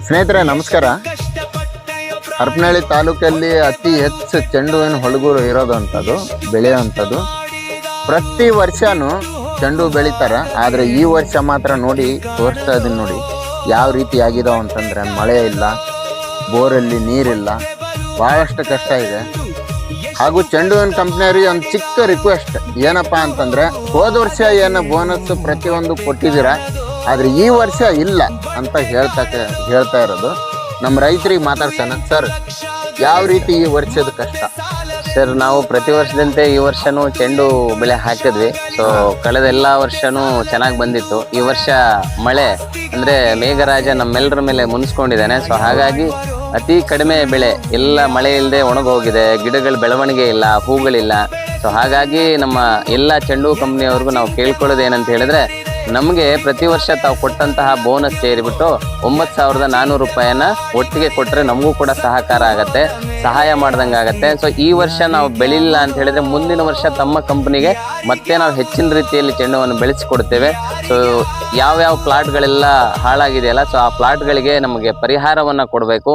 ಸ್ನೇಹಿತರೆ ನಮಸ್ಕಾರ. ಹರಪನಹಳ್ಳಿ ತಾಲೂಕಲ್ಲಿ ಅತಿ ಹೆಚ್ಚು ಚೆಂಡು ಹೂವಿನ ಹೊಳಗೂರು ಇರೋದಂಥದ್ದು ಬೆಳೆಯುವಂಥದ್ದು. ಪ್ರತಿ ವರ್ಷನೂ ಚೆಂಡು ಬೆಳಿತಾರೆ, ಆದರೆ ಈ ವರ್ಷ ಮಾತ್ರ ನೋಡಿ ತೋರಿಸ್ತಾ ಇದ್ದೀನಿ ನೋಡಿ ಯಾವ ರೀತಿ ಆಗಿದಾವೆ ಅಂತಂದರೆ ಮಳೆ ಇಲ್ಲ, ಬೋರಲ್ಲಿ ನೀರಿಲ್ಲ, ಭಾಳಷ್ಟು ಕಷ್ಟ ಇದೆ. ಹಾಗೂ ಚೆಂಡು ಹೂವಿನ ಕಂಪ್ನಿಯವ್ರಿಗೆ ಒಂದು ಚಿಕ್ಕ ರಿಕ್ವೆಸ್ಟ್ ಏನಪ್ಪ ಅಂತಂದರೆ, ಹೋದ ವರ್ಷ ಏನು ಬೋನಸ್ ಪ್ರತಿಯೊಂದು ಕೊಟ್ಟಿದ್ದೀರಾ, ಆದರೆ ಈ ವರ್ಷ ಇಲ್ಲ ಅಂತ ಹೇಳ್ತಾ ಇರೋದು. ನಮ್ಮ ರೈತರಿಗೆ ಮಾತಾಡ್ಸೋಣ. ಸರ್, ಯಾವ ರೀತಿ ಈ ವರ್ಷದ ಕಷ್ಟ? ಸರ್, ನಾವು ಪ್ರತಿ ವರ್ಷದಂತೆ ಈ ವರ್ಷನೂ ಚೆಂಡು ಬೆಳೆ ಹಾಕಿದ್ವಿ. ಸೊ ಕಳೆದ ಎಲ್ಲ ವರ್ಷನೂ ಚೆನ್ನಾಗಿ ಬಂದಿತ್ತು. ಈ ವರ್ಷ ಮಳೆ ಅಂದರೆ ಮೇಘರಾಜ ನಮ್ಮೆಲ್ಲರ ಮೇಲೆ ಮುನ್ಸ್ಕೊಂಡಿದ್ದಾನೆ. ಸೊ ಹಾಗಾಗಿ ಅತಿ ಕಡಿಮೆ ಬೆಳೆ, ಎಲ್ಲ ಮಳೆ ಇಲ್ಲದೆ ಒಣಗೋಗಿದೆ, ಗಿಡಗಳ ಬೆಳವಣಿಗೆ ಇಲ್ಲ, ಹೂಗಳಿಲ್ಲ. ಸೊ ಹಾಗಾಗಿ ನಮ್ಮ ಎಲ್ಲ ಚೆಂಡು ಕಂಪ್ನಿಯವ್ರಿಗೂ ನಾವು ಕೇಳ್ಕೊಳ್ಳೋದು ಏನಂತ ಹೇಳಿದ್ರೆ, ನಮಗೆ ಪ್ರತಿ ವರ್ಷ ತಾವು ಕೊಟ್ಟಂತಹ ಬೋನಸ್ ಸೇರಿಬಿಟ್ಟು 9,400 ರೂಪಾಯಿನ ಒಟ್ಟಿಗೆ ಕೊಟ್ಟರೆ ನಮಗೂ ಕೂಡ ಸಹಕಾರ ಆಗತ್ತೆ, ಸಹಾಯ ಮಾಡ್ದಂಗೆ ಆಗತ್ತೆ. ಸೊ ಈ ವರ್ಷ ನಾವು ಬೆಳಿಲ್ಲ ಅಂತ ಹೇಳಿದ್ರೆ ಮುಂದಿನ ವರ್ಷ ತಮ್ಮ ಕಂಪ್ನಿಗೆ ಮತ್ತೆ ನಾವು ಹೆಚ್ಚಿನ ರೀತಿಯಲ್ಲಿ ಚೆಂಡುವನ್ನು ಬೆಳೆಸಿಕೊಡ್ತೇವೆ. ಸೊ ಯಾವ್ಯಾವ ಪ್ಲಾಟ್ಗಳೆಲ್ಲ ಹಾಳಾಗಿದೆಯಲ್ಲ, ಸೊ ಆ ಪ್ಲಾಟ್ಗಳಿಗೆ ನಮಗೆ ಪರಿಹಾರವನ್ನು ಕೊಡಬೇಕು.